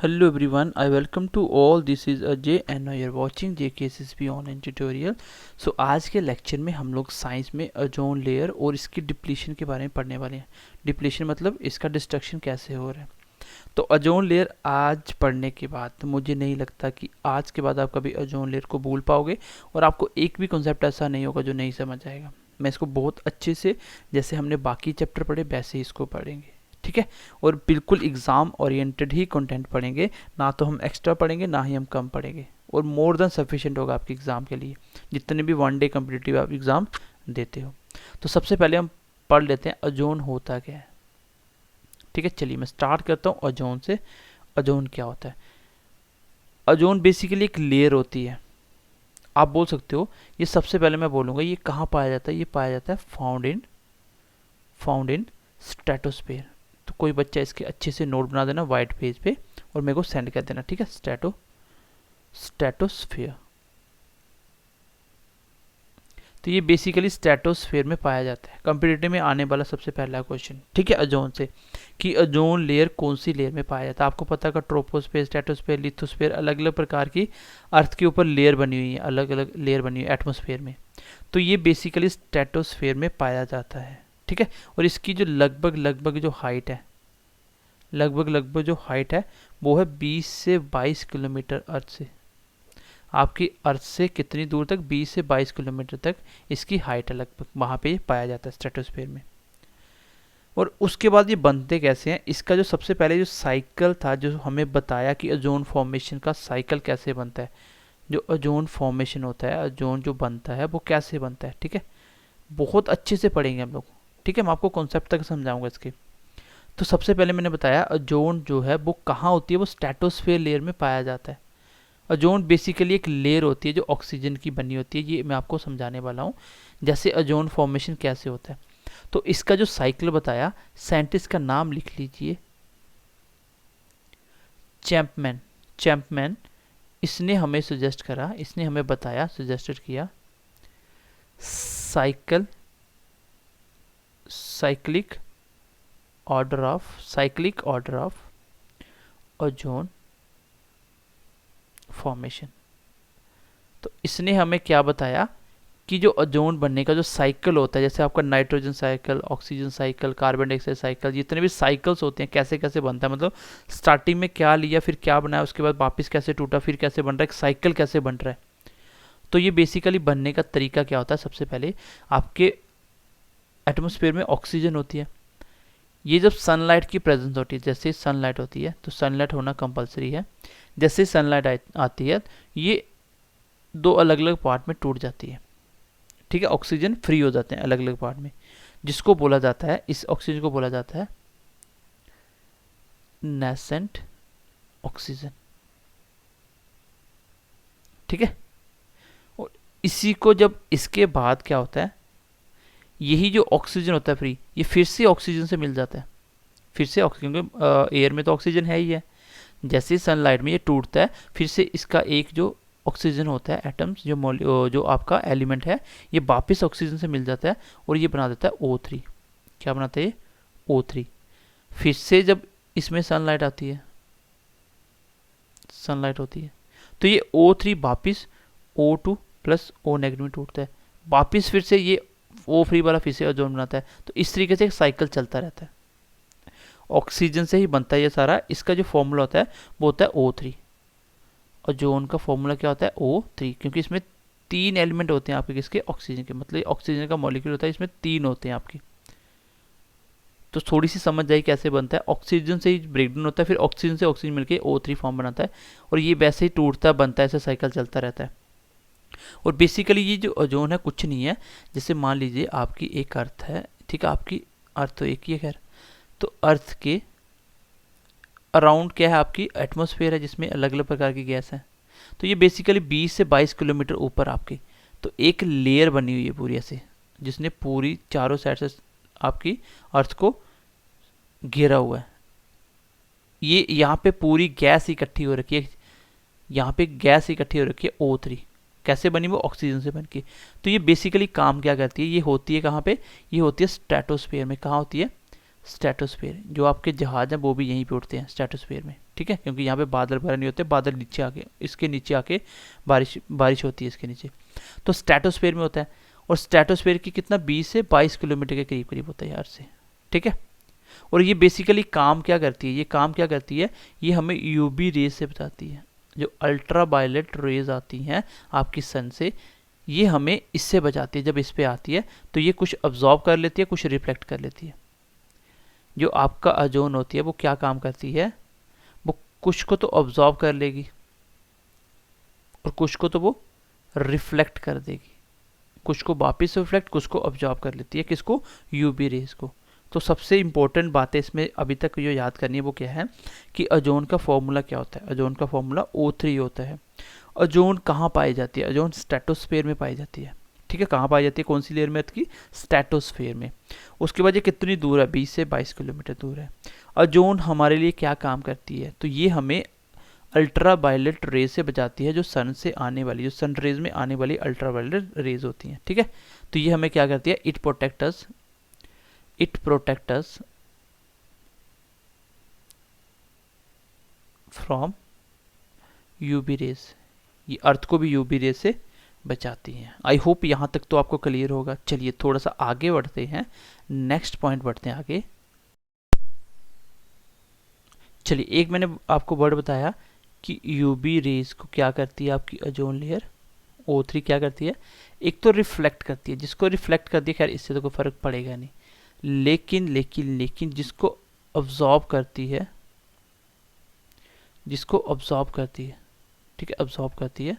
Hello everyone, I welcome to all. This is Ajay and now you're watching JKSSB online tutorial. So आज के lecture में हम लोग science में ozone layer और इसकी डिप्लीशन के बारे में पढ़ने वाले हैं। डिप्लीशन मतलब इसका डिस्ट्रक्शन कैसे हो रहा है। तो ओजोन लेयर आज पढ़ने के बाद मुझे नहीं लगता कि आज के बाद आप कभी ओजोन लेयर को भूल पाओगे और आपको एक भी कॉन्सेप्ट ऐसा नहीं होगा जो नहीं समझ आएगा। मैं इसको बहुत अच्छे से जैसे हमने बाकी चैप्टर पढ़े वैसे ही इसको पढ़ेंगे, ठीक है। और बिल्कुल एग्ज़ाम ओरिएंटेड ही कंटेंट पढ़ेंगे, ना तो हम एक्स्ट्रा पढ़ेंगे ना ही हम कम पढ़ेंगे, और मोर देन सफिशिएंट होगा आपके एग्ज़ाम के लिए जितने भी वन डे कम्पिटिटिव आप एग्ज़ाम देते हो। तो सबसे पहले हम पढ़ लेते हैं ओजोन होता क्या है, ठीक है। चलिए मैं स्टार्ट करता हूँ ओजोन से। ओजोन क्या होता है? ओजोन बेसिकली एक लेयर होती है। आप बोल सकते हो, ये सबसे पहले मैं बोलूँगा ये कहाँ पाया जाता है। ये पाया जाता है फाउंड इन स्ट्रेटोस्फेयर। तो कोई बच्चा इसके अच्छे से नोट बना देना वाइट पेज पे और मेरे को सेंड कर देना, ठीक है। स्ट्रेटोस्फेयर, तो ये बेसिकली स्ट्रेटोस्फेयर में पाया जाता है। कंपटीटिव में आने वाला सबसे पहला क्वेश्चन, ठीक है, ओजोन से, कि ओजोन लेयर कौन सी लेयर में पाया जाता है। आपको पता है ट्रोपोस्फेयर, स्ट्रेटोस्फेयर, लिथोस्फेयर, अलग अलग प्रकार की अर्थ के ऊपर लेयर बनी हुई है, अलग अलग लेयर बनी हुई है एटमोस्फेयर में। तो ये बेसिकली स्ट्रेटोस्फेयर में पाया जाता है, ठीक है। और इसकी जो लगभग जो हाइट है, लगभग जो हाइट है वो है 20 से 22 किलोमीटर अर्थ से। आपकी अर्थ से कितनी दूर तक? 20 से 22 किलोमीटर तक इसकी हाइट है लगभग, वहाँ पे पाया जाता है स्ट्रेटोस्फेयर में। और उसके बाद ये बनते कैसे हैं, इसका जो सबसे पहले जो साइकिल था, जो हमें बताया कि ओजोन फॉर्मेशन का साइकिल कैसे बनता है, जो ओजोन फॉर्मेशन होता है, ओजोन जो बनता है वो कैसे बनता है, ठीक है। बहुत अच्छे से पढ़ेंगे हम लोग, ठीक है। मैं आपको कॉन्सेप्ट तक समझाऊंगा इसके। तो सबसे पहले मैंने बताया ओजोन जो है वो कहाँ होती है, वो स्ट्रेटोस्फेयर लेयर में पाया जाता है। ओजोन बेसिकली एक लेयर होती है जो ऑक्सीजन की बनी होती है। ये मैं आपको समझाने वाला हूँ जैसे ओजोन फॉर्मेशन कैसे होता है। तो इसका जो साइकिल बताया, साइंटिस्ट का नाम लिख लीजिए, चैंपमैन। इसने हमें सजेस्ट करा, इसने हमें बताया, सजेस्टेड किया cyclic order of ozone formation. तो इसने हमें क्या बताया कि जो ओजोन बनने का जो साइकिल होता है, जैसे आपका nitrogen cycle, oxygen cycle, carbon dioxide cycle, जितने भी साइकिल्स होते हैं कैसे कैसे बनता है, मतलब स्टार्टिंग में क्या लिया, फिर क्या बनाया, उसके बाद वापस कैसे टूटा, फिर कैसे बन रहा है, एक साइकिल कैसे बन रहा है। तो ये बेसिकली बनने का तरीका क्या होता है, सबसे पहले आपके एटमोस्फेयर में ऑक्सीजन होती है। ये जब सनलाइट की प्रेजेंस होती है, जैसे सनलाइट होती है तो सनलाइट होना कंपलसरी है। जैसे सनलाइट आती है ये दो अलग अलग पार्ट में टूट जाती है, ठीक है। ऑक्सीजन फ्री हो जाते हैं अलग अलग पार्ट में, जिसको बोला जाता है, इस ऑक्सीजन को बोला जाता है नेसेंट ऑक्सीजन, ठीक है। और इसी को जब इसके बाद क्या होता है, यही जो ऑक्सीजन होता है फ्री, ये फिर से ऑक्सीजन से मिल जाता है, फिर से ऑक्सीजन, क्योंकि एयर में तो ऑक्सीजन है ही है। जैसे सनलाइट में ये टूटता है, फिर से इसका एक जो ऑक्सीजन होता है एटम्स, जो आपका एलिमेंट है, ये वापस ऑक्सीजन से मिल जाता है और ये बना देता है O3। क्या बनाता है ये? O3। फिर से जब इसमें सनलाइट आती है, सनलाइट होती है, तो ये O3 वापस O2 प्लस O नेगेटिव में टूटता है, वापस फिर से ये O फ्री वाला फिर से ओजोन बनाता है। तो इस तरीके से एक साइकिल चलता रहता है। ऑक्सीजन से ही बनता है ये सारा। इसका जो फॉर्मूला होता है वो होता है O3। ओजोन का फॉर्मूला क्या होता है? O3, क्योंकि इसमें 3 एलिमेंट होते हैं आपके, किसके? ऑक्सीजन के। मतलब ऑक्सीजन का मॉलिक्यूल होता है, इसमें 3 होते हैं आपके। तो थोड़ी सी समझ जाए कैसे बनता है। ऑक्सीजन से ही ब्रेकडाउन होता है, फिर ऑक्सीजन से ऑक्सीजन मिलकर O3 फॉर्म बनाता है, और ये वैसे ही टूटता बनता है, ऐसे साइकिल चलता रहता है। और बेसिकली ये जो ओजोन है कुछ नहीं है, जैसे मान लीजिए आपकी एक अर्थ है, ठीक है, आपकी अर्थ तो एक ही है खैर। तो अर्थ के अराउंड क्या है, आपकी एटमॉस्फेयर है जिसमें अलग अलग प्रकार की गैस है। तो ये बेसिकली 20 से 22 किलोमीटर ऊपर आपकी तो एक लेयर बनी हुई है पूरी ऐसे, जिसने पूरी चारों साइड से आपकी अर्थ को घेरा हुआ है। ये यहाँ पे पूरी गैस इकट्ठी हो रखी है, यहाँ पे गैस इकट्ठी हो रखी है O3। कैसे बनी? वो ऑक्सीजन से बन के। तो ये बेसिकली काम क्या करती है, ये होती है कहाँ पे? ये होती है स्ट्रेटोस्फेयर में। कहाँ होती है? स्ट्रेटोस्फेयर, जो आपके जहाज हैं वो भी यहीं पे उड़ते हैं स्ट्रेटोस्फेयर में, ठीक है, क्योंकि यहाँ पे बादल वगैरह नहीं होते, बादल नीचे आके इसके नीचे आके बारिश बारिश होती है इसके नीचे, तो स्ट्रेटोस्फेयर में होता है। और स्ट्रेटोस्फेयर की कितना 20 से 22 किलोमीटर के करीब करीब होता है यार से, ठीक है। और ये बेसिकली काम क्या करती है, ये काम क्या करती है, ये हमें यूवी रेज से बताती है। जो अल्ट्रा वायलेट रेज आती हैं आपकी सन से, ये हमें इससे बचाती है। जब इस पे आती है तो ये कुछ अब्जॉर्ब कर लेती है, कुछ रिफ्लेक्ट कर लेती है। जो आपका ओजोन होती है वो क्या काम करती है, वो कुछ को तो ऑब्जॉर्व कर लेगी और कुछ को तो वो रिफ्लेक्ट कर देगी, कुछ को वापिस रिफ्लेक्ट, कुछ को ऑब्जॉर्व कर लेती है, किसको, यूवी रेज को। तो सबसे इंपॉर्टेंट बातें इसमें अभी तक जो याद करनी है वो क्या है कि ओजोन का फॉर्मूला क्या होता है। ओजोन का फॉर्मूला O3 होता है। ओजोन कहाँ पाई जाती है, ओजोन स्ट्रेटोस्फेयर में पाई जाती है, ठीक है। कहाँ पाई जाती है, कौन सी लेयर में, अर्थ की स्ट्रेटोस्फेयर में। उसके बाद ये कितनी दूर है, 20 से 22 किलोमीटर दूर है। ओजोन हमारे लिए क्या काम करती है, तो ये हमें अल्ट्रा वायलेट रेज से बचाती है, जो सन से आने वाली, जो सन रेज में आने वाली अल्ट्रा वायलेट रेज होती हैं, ठीक है। तो ये हमें क्या करती है, it protect us from UV rays. ये अर्थ को भी यूवी रेज से बचाती हैं। आई होप यहाँ तक तो आपको क्लियर होगा। चलिए थोड़ा सा आगे बढ़ते हैं, नेक्स्ट पॉइंट बढ़ते हैं आगे। चलिए एक मैंने आपको वर्ड बताया कि यूवी रेज को क्या करती है आपकी ओजोन लेयर O3 क्या करती है, एक तो रिफ्लेक्ट करती है। जिसको रिफ्लेक्ट करती है खैर इससे तो कोई फर्क पड़ेगा नहीं, लेकिन जिसको अब्जॉर्ब करती है, जिसको अब्जॉर्ब करती है, ठीक है, अब्जॉर्ब करती है,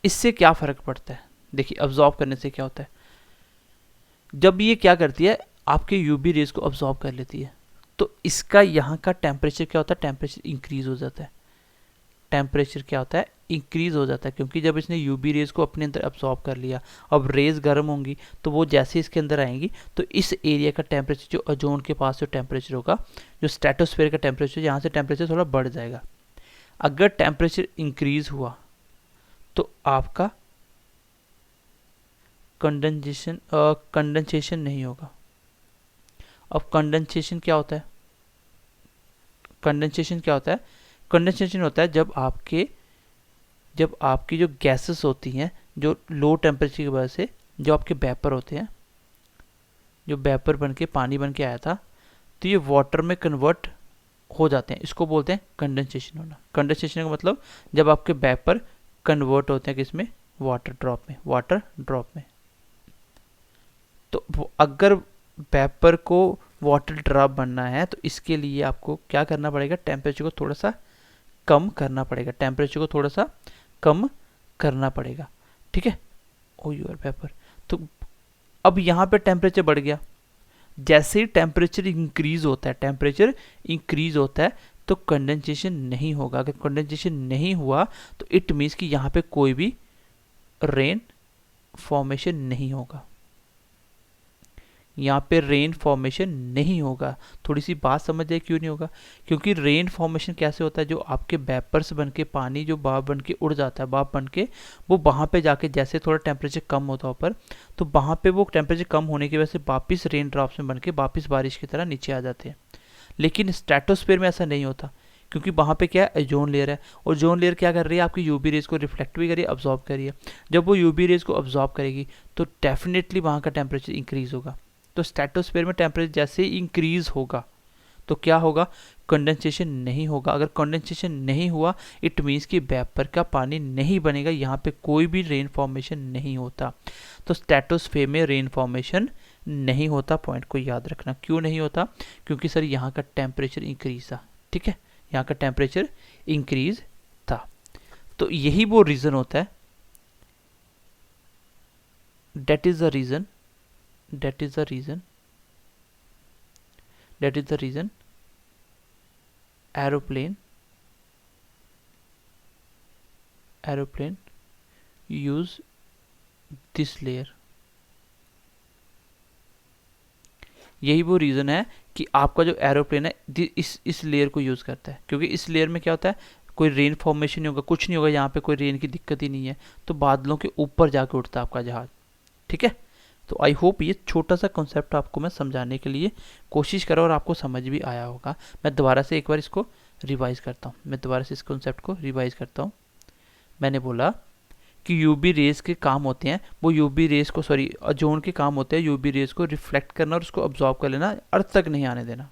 इससे क्या फर्क पड़ता है। देखिए अब्जॉर्ब करने से क्या होता है, जब ये क्या करती है आपके यूवी रेज को अब्जॉर्ब कर लेती है, तो इसका यहाँ का टेम्परेचर क्या होता है, टेम्परेचर इंक्रीज हो जाता है। टेम्परेचर क्या होता है, इंक्रीज हो जाता है, क्योंकि जब इसने यूवी रेज को अपने अंदर अब्सॉर्ब कर लिया, अब रेज गर्म होंगी तो वो जैसे इसके अंदर आएंगी तो इस एरिया का टेम्परेचर, जो ओजोन के पास जो टेम्परेचर होगा, जो स्ट्रेटोस्फेयर का टेम्परेचर, यहाँ से टेम्परेचर थोड़ा बढ़ जाएगा। अगर टेम्परेचर इंक्रीज हुआ तो आपका कंडेंसेशन नहीं होगा। अब कंडेंसेशन क्या होता है, कंडेंसेशन क्या होता है, कंडेंसेशन होता है जब आपकी जो गैसेस होती हैं, जो लो टेम्परेचर की वजह से जो आपके वेपर होते हैं, जो वेपर बन के पानी बन के आया था, तो ये वाटर में कन्वर्ट हो जाते हैं। इसको बोलते हैं कंडेंसेशन होना। कंडेंसेशन का मतलब जब आपके वेपर कन्वर्ट होते हैं किसमें, वाटर ड्रॉप में। तो अगर वेपर को वाटर ड्रॉप बनना है तो इसके लिए आपको क्या करना पड़ेगा, टेम्परेचर को थोड़ा सा कम करना पड़ेगा, टेम्परेचर को थोड़ा सा कम करना पड़ेगा, ठीक है। ओ यूर वेपर, तो अब यहाँ पे टेम्परेचर बढ़ गया। जैसे ही टेम्परेचर इंक्रीज होता है तो कंडेंसेशन नहीं होगा। अगर कंडेंसेशन नहीं हुआ तो इट मीन्स कि यहाँ पे कोई भी रेन फॉर्मेशन नहीं होगा, यहाँ पे रेन फॉर्मेशन नहीं होगा। थोड़ी सी बात समझ जाए क्यों नहीं होगा, क्योंकि रेन फॉर्मेशन कैसे होता है, जो आपके वेपर्स बन के पानी जो भाप बन के उड़ जाता है, भाप बन के वो वहाँ पे जाके जैसे थोड़ा टेम्परेचर कम होता है ऊपर, तो वहाँ पे वो टेम्परेचर कम होने की वजह से वापिस रेन ड्रॉप्स में बन के वापिस बारिश की तरह नीचे आ जाते हैं। लेकिन स्ट्रेटोस्फेयर में ऐसा नहीं होता, क्योंकि वहाँ पे क्या है, ओजोन लेयर है। और ओजोन लेयर क्या कर रही है, आपकी यूवी रेज को रिफ्लेक्ट भी करिए, अब्जॉर्ब करिए। जब वो यूवी रेज को अब्जॉर्ब करेगी तो डेफिनेटली वहाँ का टेम्परेचर इंक्रीज होगा। तो स्ट्रेटोस्फेयर में टेम्परेचर जैसे ही इंक्रीज होगा तो क्या होगा, कंडेंसेशन नहीं होगा। अगर कंडेंसेशन नहीं हुआ इट मीन्स कि वेपर का पानी नहीं बनेगा, यहाँ पे कोई भी रेन फॉर्मेशन नहीं होता। तो स्ट्रेटोस्फेयर में रेन फॉर्मेशन नहीं होता। पॉइंट को याद रखना, क्यों नहीं होता, क्योंकि सर यहाँ का टेम्परेचर इंक्रीज था, ठीक है, यहाँ का टेम्परेचर इंक्रीज था। तो यही वो रीज़न होता है, that is the reason aeroplane use this layer। यही वो रीज़न है कि आपका जो एरोप्लेन है इस लेयर को यूज़ करता है, क्योंकि इस लेयर में क्या होता है, कोई रेन फॉर्मेशन नहीं होगा, कुछ नहीं होगा, यहाँ पे कोई रेन की दिक्कत ही नहीं है, तो बादलों के ऊपर जाके उठता है आपका जहाज, ठीक है। तो आई होप ये छोटा सा कॉन्सेप्ट आपको मैं समझाने के लिए कोशिश करा और आपको समझ भी आया होगा। मैं दोबारा से एक बार इसको रिवाइज करता हूँ, मैं दोबारा से इस कॉन्सेप्ट को रिवाइज करता हूँ। मैंने बोला कि यूवी रेज के काम होते हैं, वो यूवी रेज को ओजोन के काम होते हैं यूवी रेज को रिफ्लेक्ट करना और उसको ऑब्जॉर्व कर लेना, अर्थ तक नहीं आने देना।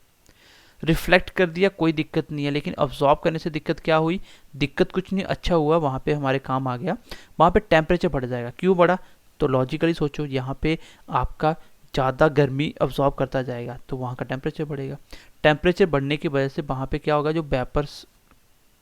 रिफ्लेक्ट कर दिया कोई दिक्कत नहीं है, लेकिन ऑब्जॉर्व करने से दिक्कत क्या हुई? दिक्कत कुछ नहीं, अच्छा हुआ, वहाँ पे हमारे काम आ गया। वहाँ पे टेम्परेचर बढ़ जाएगा। क्यों बढ़ा? तो लॉजिकली सोचो, यहाँ पे आपका ज़्यादा गर्मी ऑब्जॉर्व करता जाएगा तो वहाँ का टेम्परेचर बढ़ेगा। टेम्परेचर बढ़ने की वजह से वहाँ पे क्या होगा? जो वेपर्स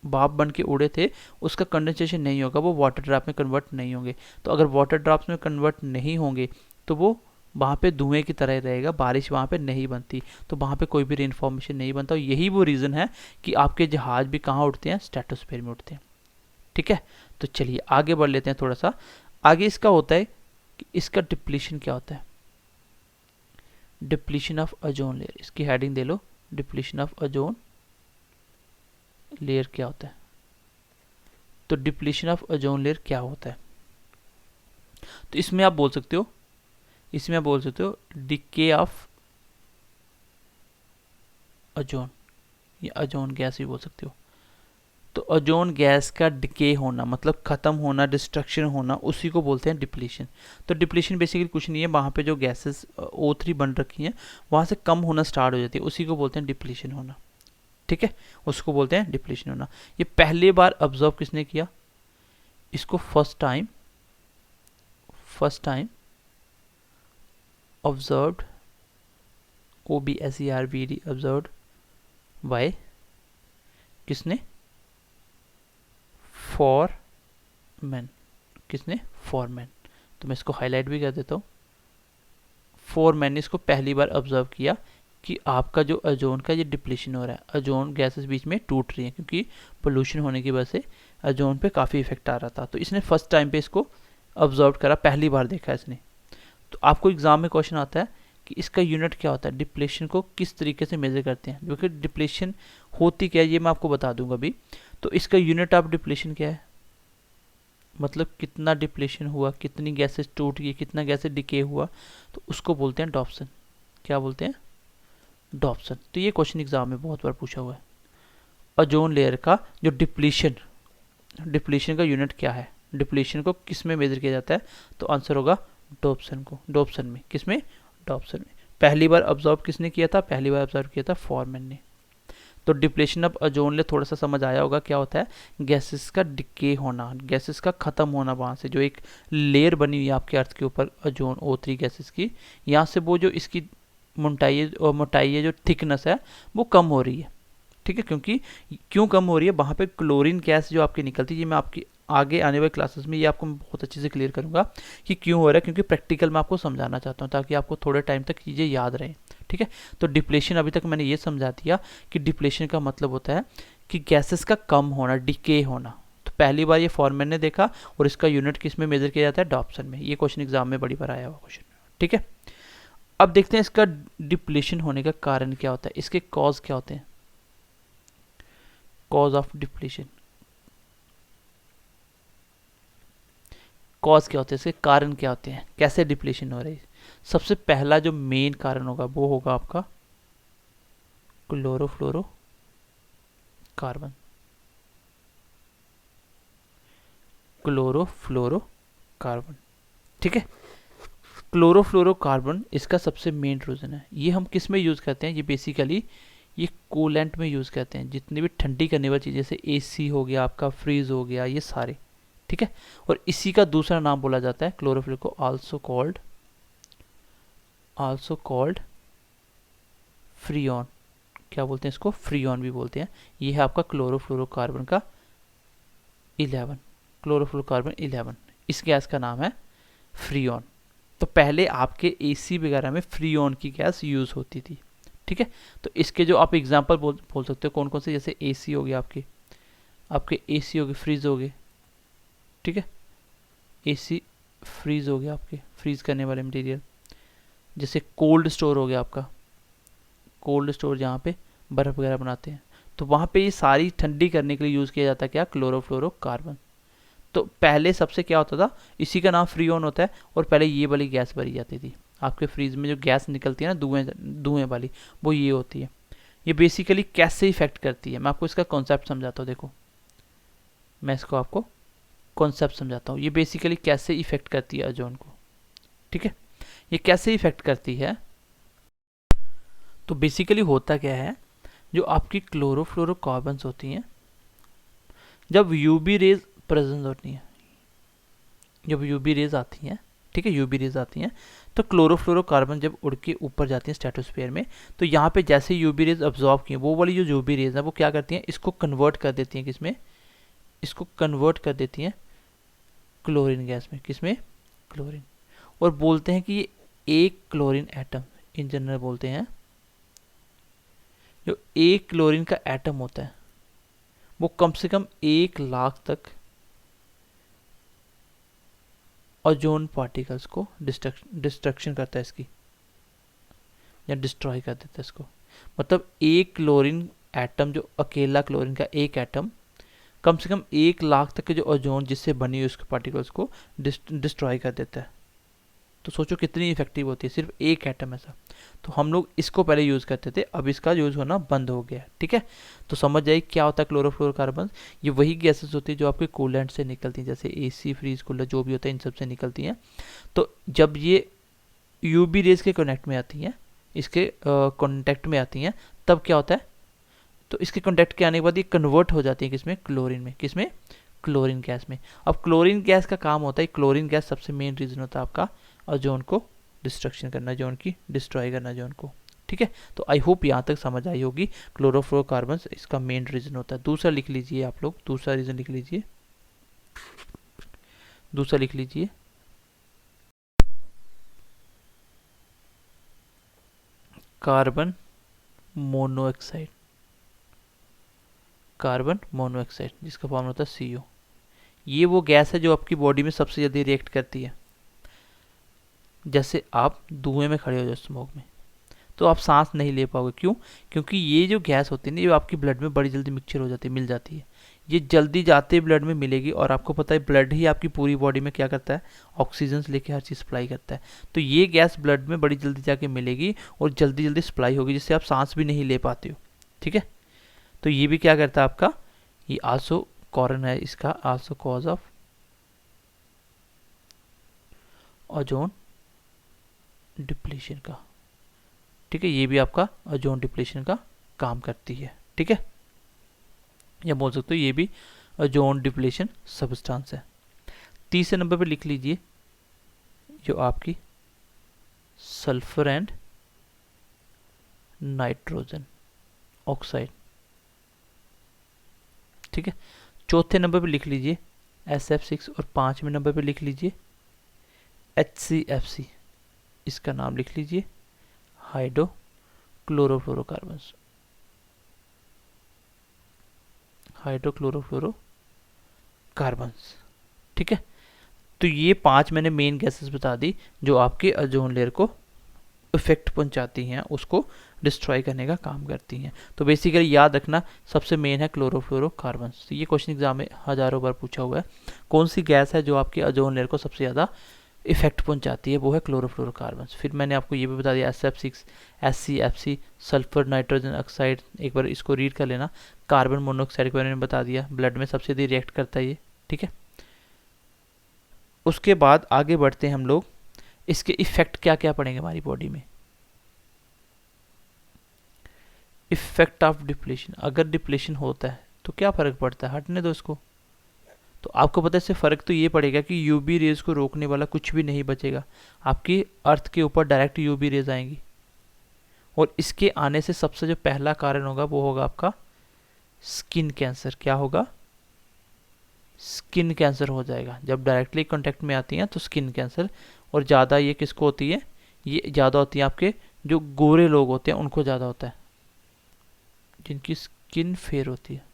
भाप बन के उड़े थे उसका कंडेंसेशन नहीं होगा, वो वाटर ड्रॉप में कन्वर्ट नहीं होंगे। तो अगर वाटर ड्रॉप्स में कन्वर्ट नहीं होंगे तो वो वहाँ पे धुएं की तरह रहेगा, बारिश वहाँ पे नहीं बनती, तो वहाँ पे कोई भी रेन फॉर्मेशन नहीं बनता। और यही वो रीज़न है कि आपके जहाज भी कहाँ उठते हैं? स्ट्रेटोस्फीयर में उठते हैं। ठीक है, तो चलिए आगे बढ़ लेते हैं थोड़ा सा। आगे इसका होता है कि इसका डिप्लीशन क्या होता है? डिप्लीशन ऑफ ओजोन लेयर, इसकी heading they low, depletion of ozone layer क्या होता है? तो डिप्लीशन ऑफ ओजोन लेयर क्या होता है? तो इसमें आप बोल सकते हो, डिके ऑफ ओजोन या ओजोन गैस भी बोल सकते हो। तो ओजोन गैस का डिके होना मतलब खत्म होना, डिस्ट्रक्शन होना, उसी को बोलते हैं डिप्लीशन। तो डिप्लीशन बेसिकली कुछ नहीं है, वहाँ पे जो गैसेस O3 बन रखी हैं वहाँ से कम होना स्टार्ट हो जाती है, उसी को बोलते हैं डिप्लीशन होना। ठीक है, उसको बोलते हैं डिप्लीशन होना। ये पहली बार ऑब्जर्व किसने किया इसको? First time observed, OBSERVD, observed bye किसने? फॉरमैन। किसने? फॉरमैन। तो मैं इसको हाईलाइट भी कर देता हूँ। फॉरमैन ने इसको पहली बार ऑब्जर्व किया कि आपका जो ओजोन का ये डिप्लीशन हो रहा है, ओजोन गैसेस बीच में टूट रही हैं क्योंकि पोल्यूशन होने की वजह से ओजोन पे काफ़ी इफेक्ट आ रहा था। तो इसने फर्स्ट टाइम पे इसको ऑब्जर्व करा, पहली बार देखा इसने। तो आपको एग्जाम में क्वेश्चन आता है कि इसका यूनिट क्या होता है, डिप्लीशन को किस तरीके से मेजर करते हैं, क्योंकि डिप्लीशन होती क्या है ये मैं आपको बता दूंगा अभी। तो इसका यूनिट ऑफ डिप्लीशन क्या है? मतलब कितना डिप्लीशन हुआ, कितनी गैसेस टूट गई, कितना गैसेस डिके हुआ, तो उसको बोलते हैं डॉप्सन। क्या बोलते हैं? डॉप्सन। तो ये क्वेश्चन एग्जाम में बहुत बार पूछा हुआ है। ओजोन लेयर का जो डिप्लीशन का यूनिट क्या है, डिप्लीशन को किस में मेजर किया जाता है? तो आंसर होगा डॉप्सन को। डॉप्सन में, किस में? डॉप्सन में। पहली बार ऑब्जर्व किसने किया था? पहली बार ऑब्जर्व किया था फॉरमैन ने। तो डिप्लीशन ऑफ ओजोन लेयर थोड़ा सा समझ आया होगा क्या होता है? गैसेस का डिके होना, गैसेस का खत्म होना, वहाँ से जो एक लेयर बनी हुई है आपके अर्थ के ऊपर ओजोन O3 गैसेस की, यहाँ से वो जो इसकी मोटाई है, जो थिकनेस है वो कम हो रही है। ठीक है, क्योंकि क्यों कम हो रही है? वहाँ पे क्लोरीन गैस जो आपकी निकलती है, ये मैं आपकी आगे आने वाले क्लासेस में ये आपको बहुत अच्छे से क्लियर करूंगा कि क्यों हो रहा है, क्योंकि प्रैक्टिकल में आपको समझाना चाहता हूँ ताकि आपको थोड़े टाइम तक चीज़ें याद रहें। ठीक है, तो डिप्लेशन अभी तक मैंने ये समझा दिया कि डिप्लेशन का मतलब होता है कि गैसेस का कम होना, डिके होना। तो पहली बार ये फॉरमैन ने देखा और इसका यूनिट किस में मेजर किया जाता है? डॉप्सन में। ये क्वेश्चन एग्जाम में बड़ी बार आया हुआ क्वेश्चन। ठीक है, अब देखते हैं इसका डिप्लेशन होने का कारण क्या होता है, इसके कॉज क्या होते हैं? कॉज ऑफ डिप्लेशन, कॉज क्या होते हैं, इसके कारण क्या होते हैं, कैसे डिप्लेशन हो रही है? सबसे पहला जो मेन कारण होगा वो होगा आपका क्लोरोफ्लोरोकार्बन। क्लोरोफ्लोरोकार्बन, ठीक है। क्लोरोफ्लोरोकार्बन इसका सबसे मेन रीजन है। ये हम किस में यूज करते हैं? ये बेसिकली ये कूलेंट में यूज करते हैं, जितनी भी ठंडी करने वाली चीजें, जैसे एसी हो गया आपका, फ्रीज हो गया, ये सारे। ठीक है, और इसी का दूसरा नाम बोला जाता है क्लोरोफ्लोरो को, आल्सो कॉल्ड फ्रीऑन। क्या बोलते हैं इसको? फ्रीऑन भी बोलते हैं। ये है आपका क्लोरोफ्लोरोकार्बन का 11, क्लोरोफ्लोरोकार्बन 11। इस गैस का नाम है फ्रीऑन। तो पहले आपके एसी वगैरह में फ्रीऑन की गैस यूज होती थी। ठीक है, तो इसके जो आप एग्जांपल बोल सकते हो कौन कौन से, जैसे एसी हो गया, आपके एसी हो गए, फ्रीज हो गए। ठीक है, एसी फ्रीज हो गया, आपके फ्रीज करने वाले मटेरियल। जैसे कोल्ड स्टोर हो गया आपका, कोल्ड स्टोर जहाँ पे बर्फ वगैरह बनाते हैं, तो वहाँ पे ये सारी ठंडी करने के लिए यूज़ किया जाता है क्या? क्लोरोफ्लोरोकार्बन। तो पहले सबसे क्या होता था, इसी का नाम फ्रीऑन होता है और पहले ये वाली गैस भरी जाती थी। आपके फ्रीज में जो गैस निकलती है ना धुएं धुएं वाली, वो ये होती है। ये बेसिकली कैसे इफेक्ट करती है, मैं आपको इसका कॉन्सेप्ट समझाता हूँ। देखो मैं इसको आपको कॉन्सेप्ट समझाता हूँ, ये बेसिकली कैसे इफेक्ट करती है ओजोन को। ठीक है, ये कैसे इफेक्ट करती है, तो बेसिकली होता क्या है, जो आपकी क्लोरोफ्लोरोकार्बन्स होती हैं, जब यूवी रेज प्रेजेंट होती हैं, जब यूवी रेज आती हैं, ठीक है, यूवी रेज आती हैं, तो क्लोरोफ्लोरोकार्बन जब उड़ के ऊपर जाती हैं स्ट्रेटोस्फीयर में, तो यहाँ पे जैसे यूवी रेज अब्जॉर्ब की, वो वाली जो यूवी रेज है वो क्या करती हैं, इसको कन्वर्ट कर देती हैं किसमें, इसको कन्वर्ट कर देती हैं क्लोरीन गैस में, किसमें, क्लोरीन। और बोलते हैं कि ये एक क्लोरीन एटम, इन जनरल बोलते हैं, जो एक क्लोरीन का एटम होता है वो कम से कम 1 लाख तक ओजोन पार्टिकल्स को डिस्ट्रक्शन करता है इसकी, या डिस्ट्रॉय कर देता है इसको। मतलब एक क्लोरीन एटम, जो अकेला क्लोरीन का एक एटम, कम से कम 1 लाख तक के जो ओजोन जिससे बनी हुई उसके पार्टिकल्स को डिस्ट्रॉय कर देता है। तो सोचो कितनी इफेक्टिव होती है, सिर्फ एक एटम ऐसा। तो हम लोग इसको पहले यूज़ करते थे, अब इसका यूज़ होना बंद हो गया। ठीक है, तो समझ जाइए क्या होता है क्लोरोफ्लोरोकार्बन। ये वही गैसेस होती है जो आपके कूलेंट से निकलती हैं, जैसे एसी, फ्रीज, कूलर जो भी होता है इन सब से निकलती हैं। तो जब ये यूवी रेज के कनेक्ट में आती हैं, इसके कॉन्टेक्ट में आती हैं, तब क्या होता है, तो इसके कॉन्टेक्ट के आने के बाद ये कन्वर्ट हो जाती है किसमें, क्लोरीन में, किसमें, क्लोरीन गैस में। अब क्लोरीन गैस का काम होता है, क्लोरीन गैस सबसे मेन रीज़न होता है आपका ओजोन को डिस्ट्रक्शन करना, जोन की डिस्ट्रॉय करना जोन को। ठीक है, तो आई होप यहाँ तक समझ आई होगी। क्लोरोफ्लोरोकार्बन इसका मेन रीज़न होता है। दूसरा लिख लीजिए आप लोग, दूसरा रीज़न लिख लीजिए, दूसरा लिख लीजिए, कार्बन मोनोऑक्साइड, कार्बन मोनोऑक्साइड जिसका फॉर्म होता है CO। ये वो गैस है जो आपकी बॉडी में सबसे जल्दी रिएक्ट करती है। जैसे आप धुएं में खड़े हो जाओ, स्मोक में, तो आप सांस नहीं ले पाओगे। क्यों? क्योंकि ये जो गैस होती है ना, ये आपकी ब्लड में बड़ी जल्दी मिक्सचर हो जाती है, मिल जाती है। ये जल्दी जाते ब्लड में मिलेगी, और आपको पता है ब्लड ही आपकी पूरी बॉडी में क्या करता है, ऑक्सीजन लेके हर चीज़ सप्लाई करता है। तो ये गैस ब्लड में बड़ी जल्दी जाके मिलेगी और जल्दी जल्दी सप्लाई होगी, जिससे आप सांस भी नहीं ले पाते हो। ठीक है, तो ये भी क्या करता है आपका, ये आल्सो कॉरन है इसका, also cause of ozone depletion का। ठीक है, ये भी आपका ओजोन डिप्लीशन का काम करती है। ठीक है, या बोल सकते हो ये भी ओजोन डिप्लीशन सब्सटेंस है। तीसरे नंबर पे लिख लीजिए जो आपकी सल्फर एंड नाइट्रोजन ऑक्साइड। ठीक है, चौथे नंबर पे लिख लीजिए SF6, और 5वें नंबर पे लिख लीजिए HCFC, इसका नाम लिख लीजिए हाइड्रोक्लोरोफ्लोरोकार्बन्स, हाइड्रोक्लोरोफ्लोरोकार्बन्स। ठीक है, तो ये 5 मैंने मेन गैसेस बता दी जो आपके ओजोन लेयर को इफेक्ट पहुंचाती हैं, उसको डिस्ट्रॉय करने का काम करती हैं। तो बेसिकली याद रखना सबसे मेन है क्लोरोफ्लोरोकार्बन्स। तो ये क्वेश्चन एग्जाम में हज़ारों बार पूछा हुआ है, कौन सी गैस है जो आपकी ओजोन लेयर को सबसे ज़्यादा इफेक्ट पहुंचाती है, वो है क्लोरोफ्लोरोकार्बन्स। फिर मैंने आपको ये भी बता दिया SF6, HCFC, sulphur nitrogen oxide, एक बार इसको रीड कर लेना। कार्बन मोनोऑक्साइड के बारे में बता दिया, ब्लड में सबसे ज़्यादा रिएक्ट करता है ये। ठीक है, उसके बाद आगे बढ़ते हैं हम लोग, इसके इफेक्ट क्या क्या पड़ेंगे हमारी बॉडी में। इफेक्ट ऑफ डिप्लीशन, अगर डिप्लीशन होता है तो क्या फ़र्क पड़ता है, हटने दो इसको। तो आपको पता है इससे फ़र्क तो ये पड़ेगा कि यूवी रेज को रोकने वाला कुछ भी नहीं बचेगा, आपकी अर्थ के ऊपर डायरेक्ट यूवी रेज आएंगी, और इसके आने से सबसे जो पहला कारण होगा वो होगा आपका स्किन कैंसर। क्या होगा? स्किन कैंसर हो जाएगा। जब डायरेक्टली कांटेक्ट में आती हैं तो स्किन कैंसर, और ज़्यादा ये किसको होती है, ये ज़्यादा होती है आपके जो गोरे लोग होते हैं उनको ज़्यादा होता है, जिनकी स्किन फेयर होती है।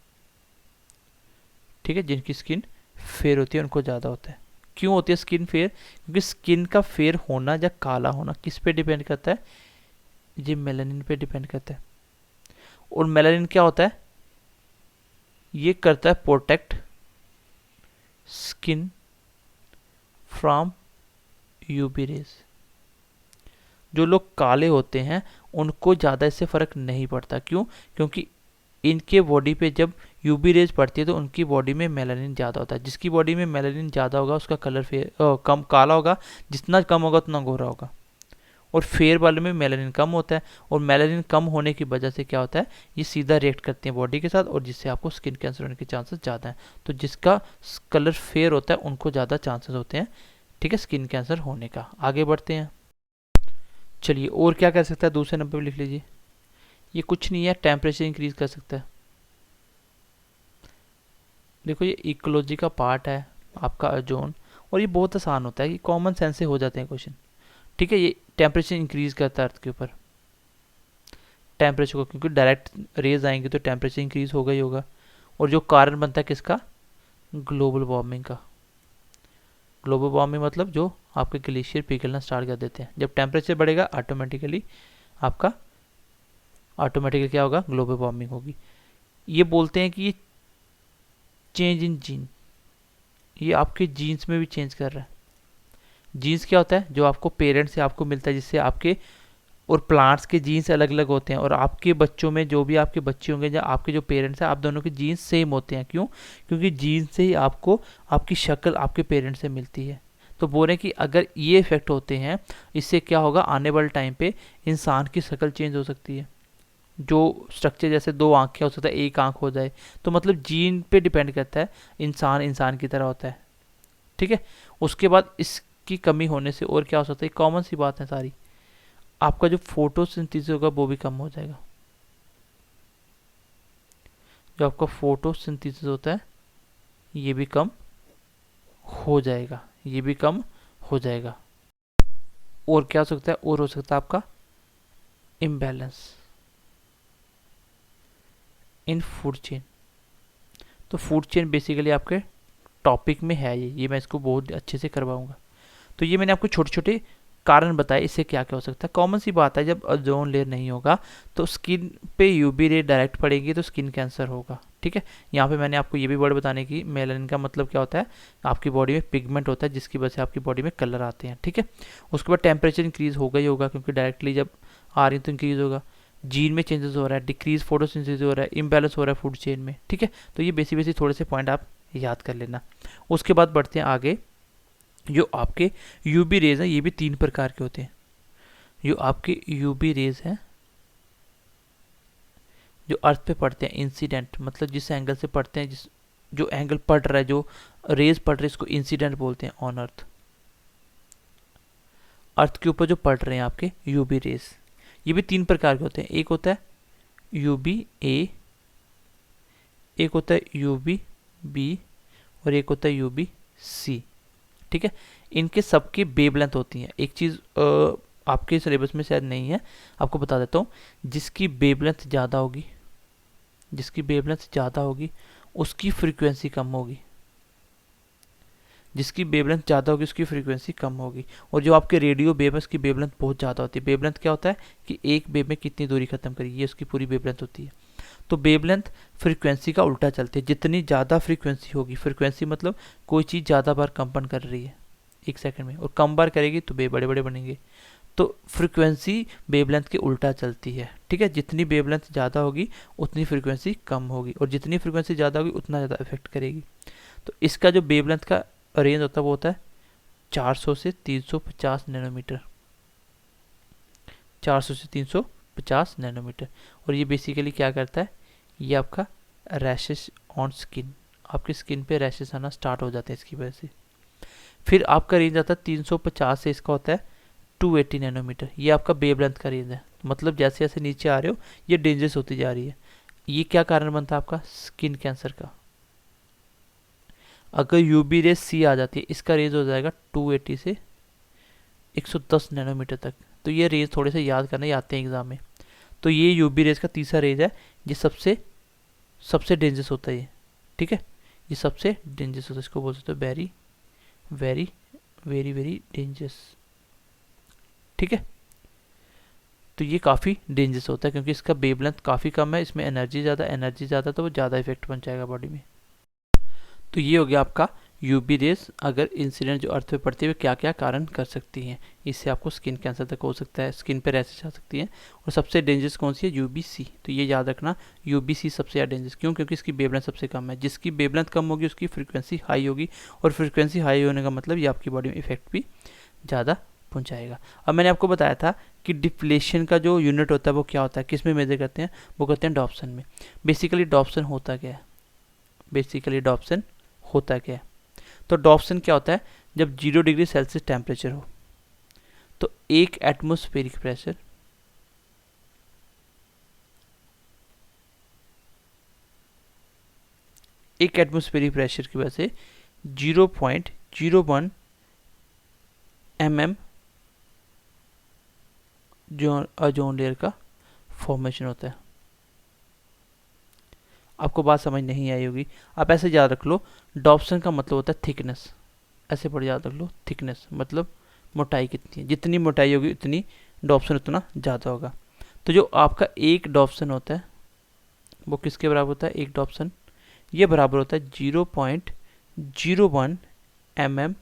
ठीक है, जिनकी स्किन फेयर होती है उनको ज़्यादा होता है। क्यों होती है स्किन फेयर? क्योंकि स्किन का फेयर होना या काला होना किस पे डिपेंड करता है, ये मेलानिन पे डिपेंड करता है। और मेलानिन क्या होता है, ये करता है protect skin from UV rays. जो लोग काले होते हैं उनको ज़्यादा इससे फ़र्क नहीं पड़ता। क्यों? क्योंकि इनके बॉडी पे जब यूवी रेज पड़ती है तो उनकी बॉडी में मेलानिन ज़्यादा होता है। जिसकी बॉडी में मेलानिन ज़्यादा होगा उसका कलर कम काला होगा, जितना कम होगा उतना गोरा होगा। और फेयर वाले में मेलानिन कम होता है, और मेलानिन कम होने की वजह से क्या होता है, ये सीधा रिएक्ट करते हैं बॉडी के साथ, और जिससे आपको स्किन कैंसर होने के चांसेस ज़्यादा हैं। तो जिसका कलर फेयर होता है उनको ज़्यादा चांसेस होते हैं, ठीक है, स्किन कैंसर होने का। आगे बढ़ते हैं। चलिए, और क्या कर सकता है, दूसरे नंबर पर लिख लीजिए। ये कुछ नहीं है, टेम्परेचर इंक्रीज कर सकता है। देखो, ये इकोलॉजी का पार्ट है आपका ओजोन, और ये बहुत आसान होता है कि कॉमन सेंस से हो जाते हैं क्वेश्चन, ठीक है। ये टेम्परेचर इंक्रीज करता है अर्थ के ऊपर, टेम्परेचर को, क्योंकि डायरेक्ट रेज आएंगे तो टेम्परेचर इंक्रीज होगा ही होगा। और जो कारण बनता है किसका, ग्लोबल वार्मिंग का। ग्लोबल वार्मिंग मतलब जो आपके ग्लेशियर पिघलना स्टार्ट कर देते हैं। जब टेम्परेचर बढ़ेगा ऑटोमेटिकली क्या होगा, ग्लोबल वार्मिंग होगी। ये बोलते हैं कि ये चेंज इन जीन, ये आपके जीन्स में भी चेंज कर रहा है। जीन्स क्या होता है, जो आपको पेरेंट्स से आपको मिलता है, जिससे आपके और प्लांट्स के जीन्स अलग अलग होते हैं, और आपके बच्चों में जो भी आपके बच्चे होंगे या आपके जो पेरेंट्स हैं, आप दोनों के जीन्स सेम होते हैं। क्यों? क्योंकि जीन्स से ही आपको आपकी शक्ल आपके पेरेंट्स से मिलती है। तो बोल रहे हैं कि अगर ये इफेक्ट होते हैं, इससे क्या होगा, आने वाले टाइम पे इंसान की शक्ल चेंज हो सकती है। जो स्ट्रक्चर जैसे 2 आंखें हो सकता है 1 आंख हो जाए, तो मतलब जीन पे डिपेंड करता है, इंसान की तरह होता है, ठीक है। उसके बाद इसकी कमी होने से और क्या हो सकता है, कॉमन सी बात है सारी, आपका जो फोटोसिंथेसिस होगा वो भी कम हो जाएगा। जो आपका फोटोसिंथेसिस होता है ये भी कम हो जाएगा, ये भी कम हो जाएगा। और क्या हो सकता है, और हो सकता है आपका इम्बैलेंस इन फूड चेन। तो फूड चेन बेसिकली आपके टॉपिक में है, ये मैं इसको बहुत अच्छे से करवाऊंगा। तो ये मैंने आपको छोटे छोटे कारण बताए, इससे क्या क्या हो सकता है। कॉमन सी बात है, जब ओजोन लेयर नहीं होगा तो स्किन पे यूवी रे डायरेक्ट पड़ेगी तो स्किन कैंसर होगा, ठीक है। यहाँ पे मैंने आपको ये भी वर्ड बताने की, मेलानिन का मतलब क्या होता है, आपकी बॉडी में पिगमेंट होता है जिसकी वजह से आपकी बॉडी में कलर आते हैं, ठीक है। उसके बाद टेम्परेचर इंक्रीज होगा ही होगा, क्योंकि डायरेक्टली जब आ रही तो इंक्रीज होगा। जीन में चेंजेस हो रहा है, डिक्रीज फोटोसिंथेसिस हो रहा है, इम्बैलेंस हो रहा है फूड चेन में, ठीक है। तो ये बेसिक थोड़े से पॉइंट आप याद कर लेना। उसके बाद बढ़ते हैं आगे। जो आपके यूवी रेज हैं ये भी 3 प्रकार के होते हैं। जो आपके यूवी रेज हैं जो अर्थ पे पड़ते हैं, इंसिडेंट मतलब जिस एंगल से पड़ते हैं, जिस जो एंगल पड़ रहा है, जो रेज पड़ रही है, इसको इंसिडेंट बोलते हैं ऑन अर्थ। अर्थ के ऊपर जो पड़ रहे हैं आपके यूवी रेज, ये भी 3 प्रकार के होते हैं। एक होता है यूवी ए, एक होता है यूवी बी, और एक होता है यूवी सी, ठीक है। इनके सबकी वेवलेंथ होती है। एक चीज़ आपके सिलेबस में शायद नहीं है, आपको बता देता हूँ। जिसकी वेवलेंथ ज़्यादा होगी, जिसकी वेवलेंथ ज़्यादा होगी उसकी फ्रीक्वेंसी कम होगी, जिसकी वेवलेंथ ज़्यादा होगी उसकी फ्रीक्वेंसी कम होगी। और जो आपके रेडियो वेव है उसकी वेवलेंथ बहुत ज़्यादा होती है। वेवलेंथ क्या होता है कि एक वेव में कितनी दूरी खत्म करेगी, ये उसकी पूरी वेवलेंथ होती है। तो वेवलेंथ फ्रीक्वेंसी का उल्टा चलती है। जितनी ज़्यादा फ्रीक्वेंसी होगी, फ्रीक्वेंसी मतलब कोई चीज़ ज़्यादा बार कंपन कर रही है 1 सेकंड में, और कम बार करेगी तो वेव बड़े बड़े बनेंगे। तो फ्रीक्वेंसी वेवलेंथ के उल्टा चलती है, ठीक है। जितनी वेवलेंथ ज़्यादा होगी उतनी फ्रीक्वेंसी कम होगी, और जितनी फ्रीक्वेंसी ज़्यादा होगी उतना ज़्यादा इफेक्ट करेगी। तो इसका जो वेवलेंथ का रेंज होता है वो होता है 400 से 350 नैनोमीटर, 400 से 350 नैनोमीटर। और ये बेसिकली क्या करता है, ये आपका रैशेस ऑन स्किन, आपकी स्किन पे रैशेस आना स्टार्ट हो जाते हैं इसकी वजह से। फिर आपका रेंज आता है 350 से, इसका होता है 280 नैनोमीटर। ये आपका वेवलेंथ का रेंज है। मतलब जैसे जैसे नीचे आ रहे हो ये डेंजरस होती जा रही है। ये क्या कारण बनता है आपका, स्किन कैंसर का। अगर यूवी रेज सी आ जाती है, इसका रेंज हो जाएगा 280 से 110 नैनोमीटर तक। तो ये रेंज थोड़े से याद करने आते हैं एग्जाम में। तो ये यूवी रेज का तीसरा रेंज है, ये सबसे डेंजरस होता है ये, ठीक है। ये सबसे डेंजरस होता है, इसको बोल सकते हो very very very very dangerous, ठीक है। तो ये काफ़ी डेंजरस होता है क्योंकि इसका वेवलेंथ काफ़ी कम है, इसमें एनर्जी ज़्यादा तो वो ज़्यादा इफेक्ट पहुंचाएगा बॉडी में। तो ये हो गया आपका यूवी रेस अगर इंसिडेंट जो अर्थ पे पड़ती है वो क्या क्या कारण कर सकती हैं। इससे आपको स्किन कैंसर तक हो सकता है, स्किन पे रैशेस आ सकती हैं। और सबसे डेंजरस कौन सी है? यूवीसी। तो ये याद रखना, यूवीसी सबसे ज़्यादा डेंजरस। क्यों? क्योंकि इसकी वेवलेंथ सबसे कम है। जिसकी वेवलेंथ कम होगी उसकी फ्रीक्वेंसी हाई होगी, और फ्रीक्वेंसी हाई होने का मतलब ये आपकी बॉडी में इफेक्ट भी ज़्यादा पहुंचाएगा। अब मैंने आपको बताया था कि डिप्लेशन का जो यूनिट होता है वो क्या होता है, किस में मेजर करते हैं? वो करते हैं डॉप्सन में। बेसिकली डॉप्सन होता क्या है? बेसिकली डॉप्सन होता क्या है? तो डॉप्सन क्या होता है? जब 0 डिग्री सेल्सियस टेम्परेचर हो तो एक एटमॉस्फेरिक प्रेशर की वजह से 0.01 mm जो ओजोन लेयर का फॉर्मेशन होता है। आपको बात समझ नहीं आई होगी। आप ऐसे याद रख लो, डॉप्सन का मतलब होता है थिकनेस। ऐसे पढ़ याद रख लो, थिकनेस मतलब मोटाई कितनी है। जितनी मोटाई होगी उतनी डॉप्सन उतना ज़्यादा होगा। तो जो आपका एक डॉप्सन होता है वो किसके बराबर होता है? एक डॉप्सन ये बराबर होता है 0.01 mm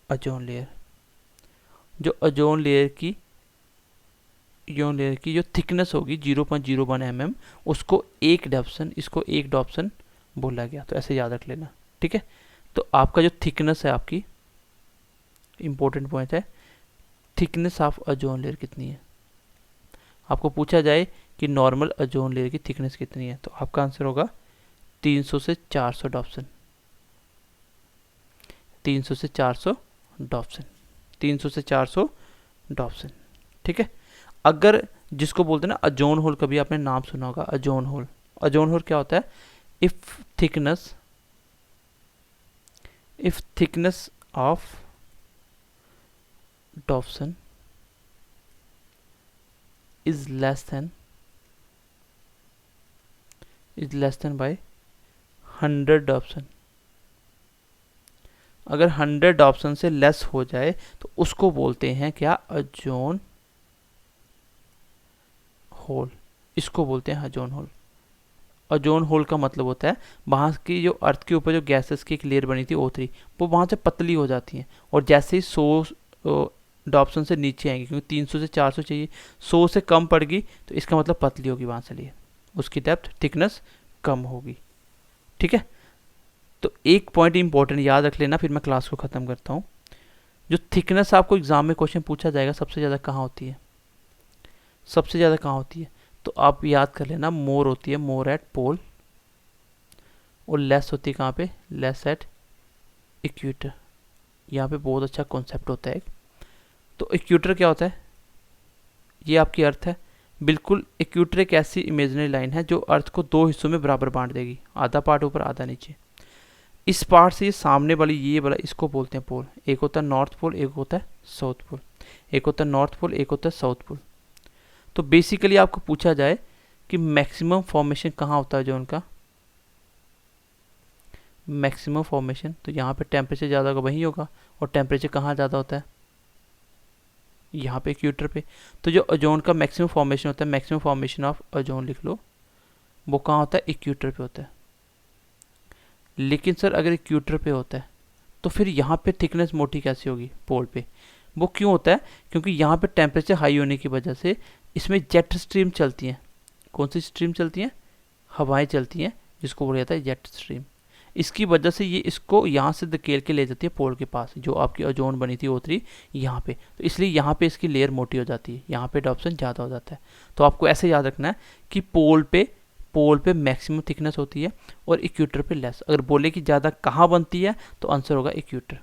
ओजोन लेयर। जो ओजोन लेयर की जो थिकनेस होगी 0.01 mm, उसको एक डॉप्सन, इसको एक डॉप्सन बोला गया। तो ऐसे याद रख लेना, ठीक है। तो आपका जो थिकनेस है, आपकी इंपॉर्टेंट पॉइंट है, थिकनेस ऑफ ओजोन लेयर कितनी है। आपको पूछा जाए कि नॉर्मल ओजोन लेयर की थिकनेस कितनी है, तो आपका आंसर होगा 300 से 400 डॉप्सन। 300 से 400 डॉप्सन, 300 से 400 डॉप्सन, ठीक है। अगर जिसको बोलते हैं ना ओजोन होल, कभी आपने नाम सुना होगा ओजोन होल। ओजोन होल क्या होता है? If thickness of Dobson is less than by 100 Dobson. अगर 100 डॉप्सन से लेस हो जाए तो उसको बोलते हैं क्या? Ozone hole. इसको बोलते हैं ओजोन होल। ओजोन होल का मतलब होता है वहाँ की जो अर्थ के ऊपर जो गैसेस की एक लेयर बनी थी O3, वो वहाँ से पतली हो जाती हैं, और जैसे ही 100 डॉप्सन से नीचे आएंगी, क्योंकि 300 से 400 चाहिए, 100 से कम पड़ गई तो इसका मतलब पतली होगी, वहाँ से लिए उसकी डेप्थ थिकनेस कम होगी, ठीक है। तो एक पॉइंट इंपॉर्टेंट याद रख लेना, फिर मैं क्लास को ख़त्म करता हूँ। जो थिकनेस आपको एग्जाम में क्वेश्चन पूछा जाएगा सबसे ज़्यादा कहाँ होती है? सबसे ज़्यादा कहाँ होती है? तो आप याद कर लेना, मोर होती है, मोर एट पोल, और लेस होती है कहाँ पे? Less at equator. यहाँ पे बहुत अच्छा कॉन्सेप्ट होता है। तो इक्वेटर क्या होता है? ये आपकी अर्थ है। बिल्कुल, इक्वेटर एक ऐसी इमेजिनरी लाइन है जो अर्थ को दो हिस्सों में बराबर बांट देगी, आधा पार्ट ऊपर आधा नीचे। इस पार्ट से ये सामने वाली ये वाला, इसको बोलते हैं पोल। एक होता है नॉर्थ पोल, एक होता है साउथ पोल। एक होता है नॉर्थ पोल, एक होता है साउथ पोल। तो बेसिकली आपको पूछा जाए कि मैक्सिमम फॉर्मेशन कहाँ होता है, जो उनका मैक्सिमम फॉर्मेशन, तो यहाँ पे टेम्परेचर ज़्यादा होगा वहीं होगा, और टेम्परेचर कहाँ ज़्यादा होता है? यहाँ पे इक्वेटर पे। तो जो ओजोन का मैक्सिमम फॉर्मेशन होता है, मैक्सिमम फॉर्मेशन ऑफ ओजोन लिख लो, वो कहाँ होता है? इक्वेटर पे होता है। लेकिन सर अगर इक्वेटर पे होता है तो फिर यहाँ पे थिकनेस मोटी कैसे होगी पोल पे? वो क्यों होता है? क्योंकि यहाँ पे टेम्परेचर हाई होने की वजह से इसमें जेट स्ट्रीम चलती हैं। कौन सी स्ट्रीम चलती हैं? हवाएं चलती हैं, जिसको बोला जाता है जेट स्ट्रीम। इसकी वजह से ये इसको यहाँ से धकेल के ले जाती है पोल के पास, जो आपकी ओजोन बनी थी O3 यहाँ पे। तो इसलिए यहाँ पे इसकी लेयर मोटी हो जाती है, यहाँ पे डॉप्सन ज़्यादा हो जाता है। तो आपको ऐसे याद रखना है कि पोल पे मैक्सिमम थिकनेस होती है और इक्वेटर पे लेस। अगर बोले कि ज़्यादा कहाँ बनती है तो आंसर होगा इक्वेटर।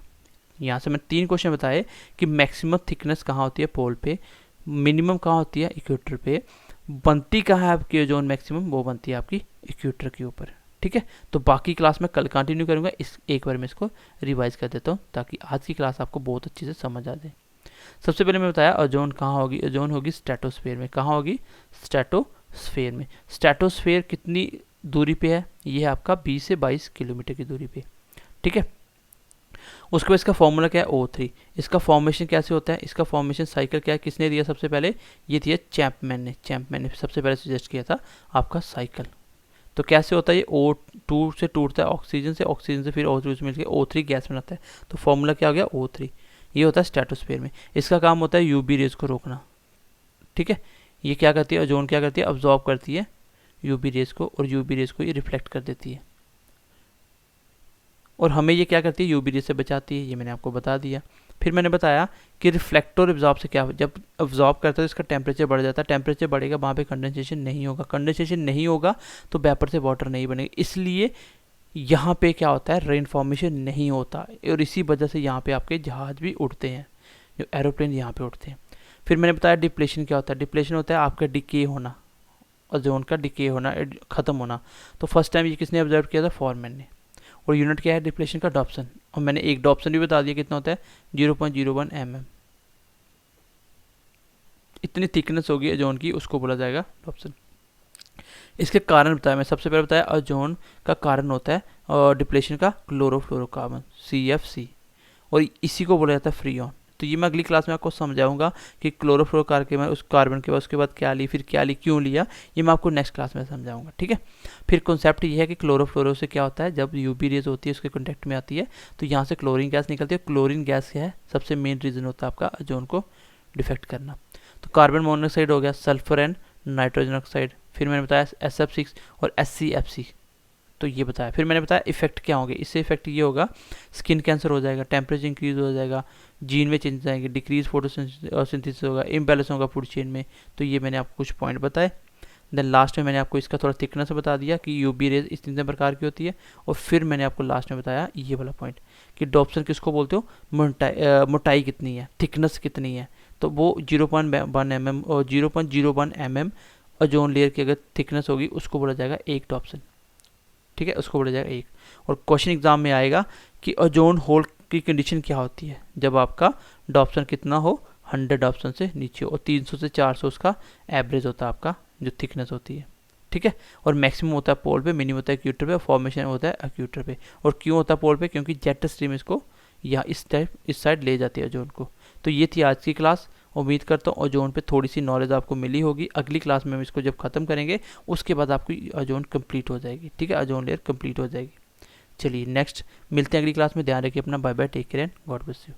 यहाँ से मैंने 3 क्वेश्चन बताए कि मैक्सिमम थिकनेस कहाँ होती है पोल पे, मिनिमम कहाँ होती है इक्वेटर पे, बनती कहाँ है आपकी ओजोन मैक्सिमम, वो बनती है आपकी इक्वेटर के ऊपर, ठीक है। तो बाकी क्लास में कल कंटिन्यू करूँगा, इस एक बार मैं इसको रिवाइज कर देता हूँ ताकि आज की क्लास आपको बहुत अच्छे से समझ आ जाए। सबसे पहले मैं बताया ओजोन कहाँ होगी, ओजोन होगी स्ट्रेटोस्फेयर में। कहाँ होगी? स्ट्रेटोस्फेयर में। स्ट्रेटोस्फेयर कितनी दूरी पे है? ये है आपका 20 से 22 किलोमीटर की दूरी पे, ठीक है। उसके बाद इसका फॉर्मूला क्या है? O3। इसका फॉर्मेशन कैसे होता है? इसका फॉर्मेशन साइकिल क्या है? किसने दिया सबसे पहले? ये दिया चैंपमैन ने सबसे पहले सजेस्ट किया था आपका साइकिल। तो कैसे होता है, ये O2 से टूटता है ऑक्सीजन से फिर O3 से मिलकर O3 गैस बनाता है। तो फॉर्मूला क्या हो गया, O3। ये होता है स्ट्रेटोस्फीयर में। इसका काम होता है यूवी रेज को रोकना, ठीक है। ये क्या करती है, ओजोन क्या करती है, अब्जॉर्ब करती है यूवी रेज को, और यूवी रेज को ये रिफ्लेक्ट कर देती है, और हमें ये क्या करती है, यूवी रेज से बचाती है। ये मैंने आपको बता दिया। फिर मैंने बताया कि रिफ्लेक्ट और एब्जॉर्ब से क्या, जब एब्जॉर्ब करता है तो इसका टेम्परेचर बढ़ जाता है, टेम्परेचर बढ़ेगा वहाँ पे कंडेंसेशन नहीं होगा, कंडेंसेशन नहीं होगा तो वेपर से वाटर नहीं बनेगा, इसलिए यहाँ पे क्या होता है, रेन फॉर्मेशन नहीं होता, और इसी वजह से यहाँ पे आपके जहाज भी उड़ते हैं, जो एरोप्लेन यहाँ पे उड़ते हैं। फिर मैंने बताया डिप्लेशन क्या होता है, डिप्लेशन होता है आपका डिके होना, ओजोन का डिके होना, ख़त्म होना। तो फर्स्ट टाइम ये किसने ऑब्जर्व किया था, फॉरमैन ने। और यूनिट क्या है डिप्लेशन का, डॉप्सन, और मैंने एक डॉप्सन भी बता दिया कितना होता है, 0.01 mm। इतनी थिकनेस होगी ओजोन की, उसको बोला जाएगा डॉप्सन। इसके कारण बताया मैं, सबसे पहले बताया ओजोन का कारण होता है और डिप्लेशन का क्लोरोफ्लोरोकार्बन CFC, और इसी को बोला जाता है फ्रीऑन। तो ये मैं अगली क्लास में आपको समझाऊंगा कि क्लोरोफ्लोरोकार्बन में उस कार्बन के बाद उसके बाद क्या ली, फिर क्या ली, क्यों लिया, ये मैं आपको नेक्स्ट क्लास में समझाऊंगा, ठीक है। फिर कॉन्सेप्ट ये है कि क्लोरोफ्लोरो से क्या होता है, जब यूवी रेज होती है उसके कॉन्टेक्ट में आती है तो यहाँ से क्लोरीन गैस निकलती है। क्लोरीन गैस क्या है, सबसे मेन रीज़न होता है आपका ओजोन को डिफेक्ट करना। तो कार्बन मोनोऑक्साइड हो गया, सल्फर एंड नाइट्रोजन ऑक्साइड, फिर मैंने बताया SF6 और SCFC, तो ये बताया। फिर मैंने बताया इफेक्ट क्या होंगे, इससे इफेक्ट ये होगा, स्किन कैंसर हो जाएगा, टेम्परेचर इंक्रीज हो जाएगा, जीन में चेंजेस आएंगे, डिक्रीज फोटोसिंथेसिस होगा, इम्बैलेंस होगा फूड चेन में। तो ये मैंने आपको कुछ पॉइंट बताए। देन लास्ट में मैंने आपको इसका थोड़ा थिकनेस बता दिया कि यूवी रेज इस 3 प्रकार की होती है, और फिर मैंने आपको लास्ट में बताया ये वाला पॉइंट कि डॉप्सन किसको बोलते हो, मोटाई कितनी है, थिकनेस कितनी है, तो वो 0.1 mm और 0.01 mm ओजोन लेयर की अगर थिकनेस होगी उसको बोला जाएगा एक डॉप्सन, ठीक है, उसको बोला जाएगा एक। और क्वेश्चन एग्जाम में आएगा कि ओजोन होल की कंडीशन क्या होती है, जब आपका डॉप्सन कितना हो, 100 डॉप्सन से नीचे हो, और 300 से 400 उसका एवरेज होता है आपका जो थिकनेस होती है, ठीक है। और मैक्सिमम होता है पोल पे, मिनिमम होता है एक्यूटर पे, और फॉर्मेशन होता है एक्यूटर पे। और क्यों होता है पोल पे, क्योंकि जेट स्ट्रीम इसको या इस साइड ले जाती है ओजोन को। तो ये थी आज की क्लास। उम्मीद करता हूँ ओजोन पे थोड़ी सी नॉलेज आपको मिली होगी। अगली क्लास में हम इसको जब ख़त्म करेंगे उसके बाद आपकी ओजोन कंप्लीट हो जाएगी, ठीक है, ओजोन लेयर कंप्लीट हो जाएगी। चलिए नेक्स्ट मिलते हैं अगली क्लास में, ध्यान रखिए अपना, bye bye, take care and God bless you.